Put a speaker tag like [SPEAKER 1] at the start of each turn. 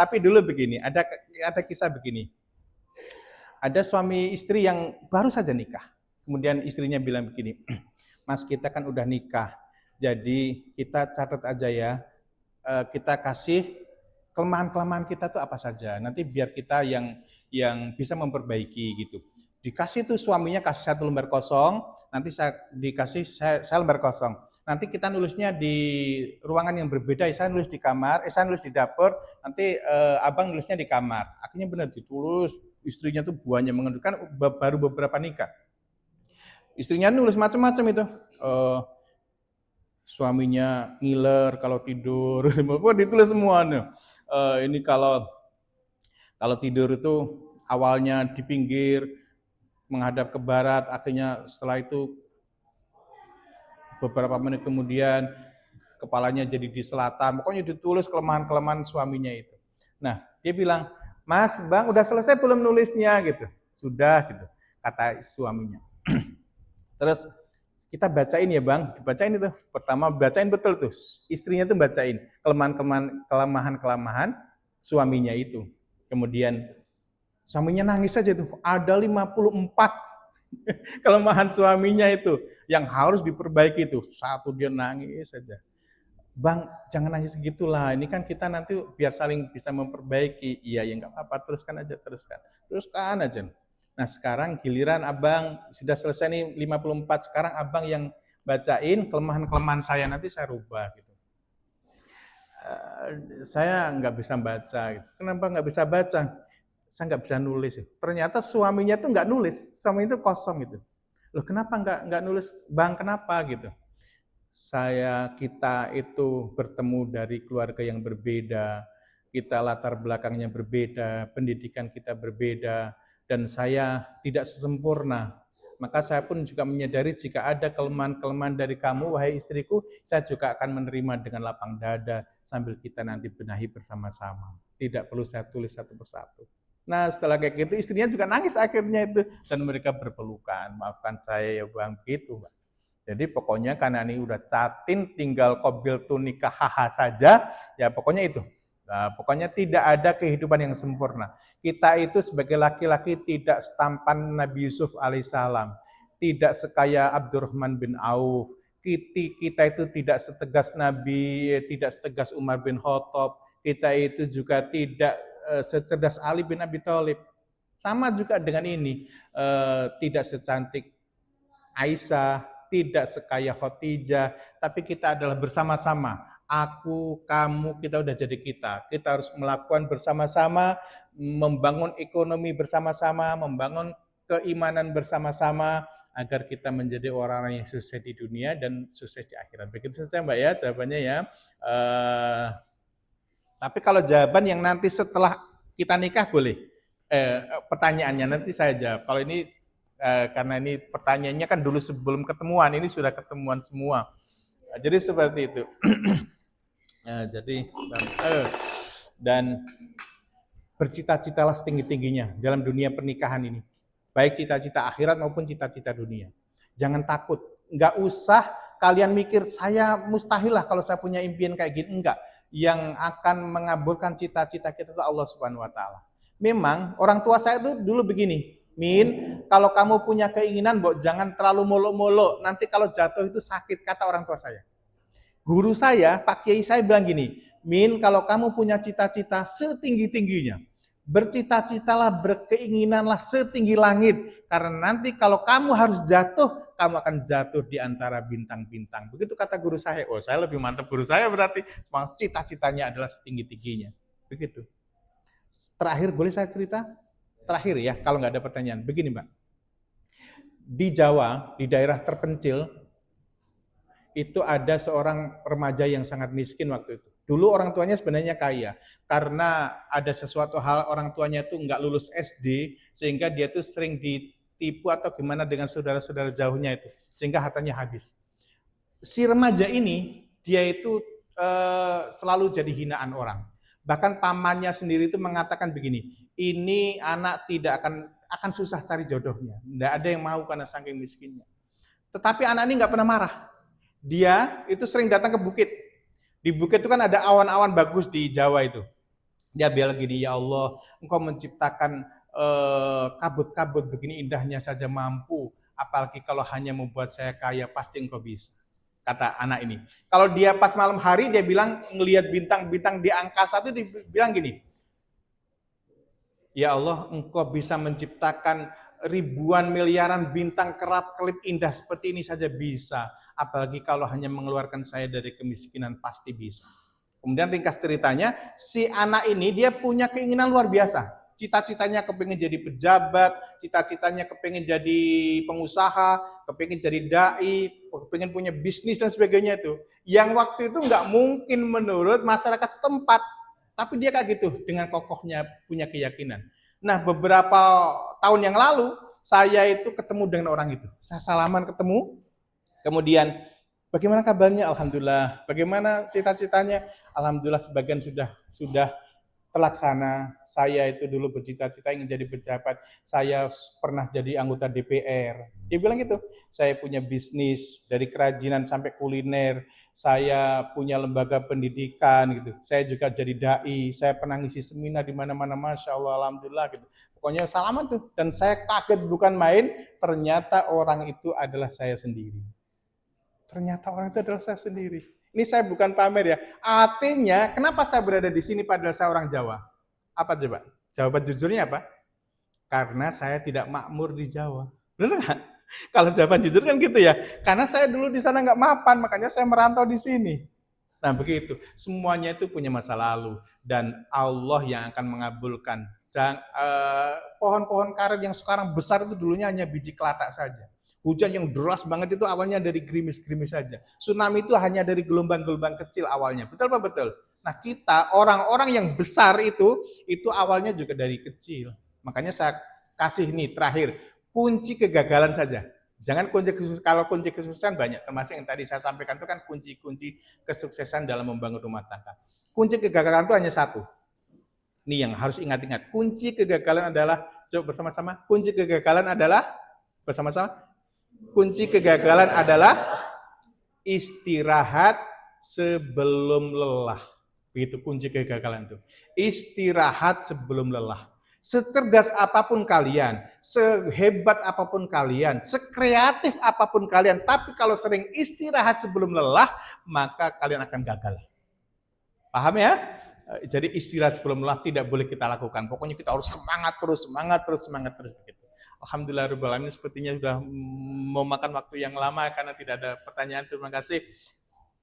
[SPEAKER 1] Tapi dulu begini, ada kisah begini. Ada suami istri yang baru saja nikah. Kemudian istrinya bilang begini, Mas kita kan udah nikah, jadi kita catat aja ya, kita kasih kelemahan-kelemahan kita tuh apa saja. Nanti biar kita yang bisa memperbaiki gitu. Dikasih tuh suaminya kasih satu lembar kosong, nanti saya lembar kosong. Nanti kita nulisnya di ruangan yang berbeda, saya nulis di kamar, saya nulis di dapur, nanti abang nulisnya di kamar. Akhirnya benar ditulis, istrinya tuh buahnya mengendurkan baru beberapa nikah. Istrinya nulis macam-macam itu. Suaminya ngiler kalau tidur, kok ditulis semua nih. Ini kalau tidur itu awalnya di pinggir menghadap ke barat, akhirnya setelah itu beberapa menit kemudian kepalanya jadi di selatan. Pokoknya ditulis kelemahan-kelemahan suaminya itu. Nah, dia bilang, Mas, Bang, udah selesai belum nulisnya gitu? Sudah gitu, kata suaminya. Terus kita bacain ya Bang, dibacain itu. Pertama bacain betul tuh, istrinya tuh bacain kelemahan-kelemahan suaminya itu. Kemudian suaminya nangis saja tuh, ada 54 kelemahan suaminya itu yang harus diperbaiki itu. Satu dia nangis saja. Bang, jangan nangis segitulah. Ini kan kita nanti biar saling bisa memperbaiki. Iya, ya nggak apa-apa, teruskan aja, teruskan aja. Nah, sekarang giliran Abang sudah selesai nih 54, sekarang Abang yang bacain kelemahan-kelemahan saya, nanti saya rubah gitu. Saya nggak bisa baca. Gitu. Kenapa nggak bisa baca? Saya nggak bisa nulis. Ternyata suaminya tuh nggak nulis, suaminya itu kosong gitu. Loh kenapa nggak nulis, Bang, kenapa gitu? Kita itu bertemu dari keluarga yang berbeda, kita latar belakangnya berbeda, pendidikan kita berbeda, dan saya tidak sempurna. Maka saya pun juga menyadari jika ada kelemahan-kelemahan dari kamu, wahai istriku, saya juga akan menerima dengan lapang dada sambil kita nanti benahi bersama-sama. Tidak perlu saya tulis satu persatu. Nah setelah kayak gitu istrinya juga nangis akhirnya itu, dan mereka berpelukan. Maafkan saya ya Bang, gitu Mbak. Jadi pokoknya karena ini udah catin, tinggal qabil tu nikah haha saja, ya pokoknya itu. Nah, pokoknya tidak ada kehidupan yang sempurna. Kita itu sebagai laki-laki tidak setampan Nabi Yusuf alaihissalam, tidak sekaya Abdurrahman bin Auf, kita itu tidak setegas Nabi, tidak setegas Umar bin Khattab, kita itu juga tidak secerdas Ali bin Abi Thalib. Sama juga dengan ini, tidak secantik Aisyah, tidak sekaya Khadijah, tapi kita adalah bersama-sama. Aku, kamu, kita udah jadi kita. Kita harus melakukan bersama-sama, membangun ekonomi bersama-sama, membangun keimanan bersama-sama, agar kita menjadi orang-orang yang sukses di dunia dan sukses di akhirat. Begitu saja Mbak ya, jawabannya ya. Tapi kalau jawaban yang nanti setelah kita nikah boleh. Pertanyaannya nanti saya jawab. Kalau ini karena ini pertanyaannya kan dulu sebelum ketemuan, ini sudah ketemuan semua. Jadi seperti itu. Dan bercita-citalah setinggi-tingginya dalam dunia pernikahan ini. Baik cita-cita akhirat maupun cita-cita dunia. Jangan takut. Nggak usah kalian mikir, saya mustahil lah kalau saya punya impian kayak gini. Enggak. Yang akan mengabulkan cita-cita kita itu Allah Subhanahu wa Ta'ala. Memang orang tua saya itu dulu begini, Min, kalau kamu punya keinginan, jangan terlalu molok-molok. Nanti kalau jatuh itu sakit, kata orang tua saya. Guru saya, Pak Kiai saya bilang gini, Min, kalau kamu punya cita-cita setinggi-tingginya, bercita-citalah, berkeinginanlah setinggi langit. Karena nanti kalau kamu harus jatuh, kamu akan jatuh di antara bintang-bintang. Begitu kata guru saya. Oh, saya lebih mantap guru saya berarti. Cita-citanya adalah setinggi-tingginya. Begitu. Terakhir, boleh saya cerita? Terakhir ya, kalau nggak ada pertanyaan. Begini Mbak, di Jawa, di daerah terpencil, itu ada seorang remaja yang sangat miskin waktu itu. Dulu orang tuanya sebenarnya kaya, karena ada sesuatu hal orang tuanya itu nggak lulus SD, sehingga dia tuh sering ditipu atau gimana dengan saudara-saudara jauhnya itu, sehingga hartanya habis. Si remaja ini, dia itu selalu jadi hinaan orang. Bahkan pamannya sendiri itu mengatakan begini, ini anak tidak akan susah cari jodohnya. Tidak ada yang mau karena saking miskinnya. Tetapi anak ini nggak pernah marah. Dia itu sering datang ke bukit. Di bukit itu kan ada awan-awan bagus di Jawa itu. Dia bilang gini, ya Allah, Engkau menciptakan kabut-kabut begini indahnya saja mampu, apalagi kalau hanya membuat saya kaya, pasti Engkau bisa. Kata anak ini. Kalau dia pas malam hari, dia bilang ngelihat bintang-bintang di angkasa itu, dia bilang gini, ya Allah, Engkau bisa menciptakan ribuan miliaran bintang kerap-kelip indah seperti ini saja bisa. Apalagi kalau hanya mengeluarkan saya dari kemiskinan, pasti bisa. Kemudian ringkas ceritanya, si anak ini dia punya keinginan luar biasa. Cita-citanya kepengen jadi pejabat, cita-citanya kepengen jadi pengusaha, kepengen jadi dai, kepengen punya bisnis dan sebagainya itu. Yang waktu itu nggak mungkin menurut masyarakat setempat. Tapi dia kayak gitu, dengan kokohnya punya keyakinan. Nah, beberapa tahun yang lalu, saya itu ketemu dengan orang itu. Saya salaman ketemu, kemudian bagaimana kabarnya? Alhamdulillah. Bagaimana cita-citanya? Alhamdulillah sebagian sudah terlaksana. Saya itu dulu bercita-cita ingin jadi pejabat. Saya pernah jadi anggota DPR. Dia bilang gitu. Saya punya bisnis dari kerajinan sampai kuliner. Saya punya lembaga pendidikan gitu. Saya juga jadi dai. Saya pernah ngisi seminar di mana-mana. Masya Allah, alhamdulillah gitu. Pokoknya salaman tuh. Dan saya kaget bukan main. Ternyata orang itu adalah saya sendiri. Ternyata orang itu adalah saya sendiri. Ini saya bukan pamer ya. Artinya, kenapa saya berada di sini padahal saya orang Jawa? Apa coba? Jawaban jujurnya apa? Karena saya tidak makmur di Jawa. Benar nggak? Kalau jawaban jujur kan gitu ya. Karena saya dulu di sana nggak mapan, makanya saya merantau di sini. Nah begitu. Semuanya itu punya masa lalu. Dan Allah yang akan mengabulkan. Pohon-pohon karet yang sekarang besar itu dulunya hanya biji kelatak saja. Hujan yang deras banget itu awalnya dari gerimis-gerimis saja. Tsunami itu hanya dari gelombang-gelombang kecil awalnya. Betul apa betul? Nah kita, orang-orang yang besar itu awalnya juga dari kecil. Makanya saya kasih nih terakhir, kunci kegagalan saja. Jangan kalau kunci kesuksesan banyak, termasuk yang tadi saya sampaikan itu kan kunci-kunci kesuksesan dalam membangun rumah tangga. Kunci kegagalan itu hanya satu. Ini yang harus ingat-ingat. Kunci kegagalan adalah, coba bersama-sama, kunci kegagalan adalah, bersama-sama, kunci kegagalan adalah istirahat sebelum lelah. Begitu kunci kegagalan itu. Istirahat sebelum lelah. Secerdas apapun kalian, sehebat apapun kalian, sekreatif apapun kalian, tapi kalau sering istirahat sebelum lelah, maka kalian akan gagal. Paham ya? Jadi istirahat sebelum lelah tidak boleh kita lakukan. Pokoknya kita harus semangat terus begitu. Alhamdulillah sepertinya sudah memakan waktu yang lama karena tidak ada pertanyaan. Terima kasih.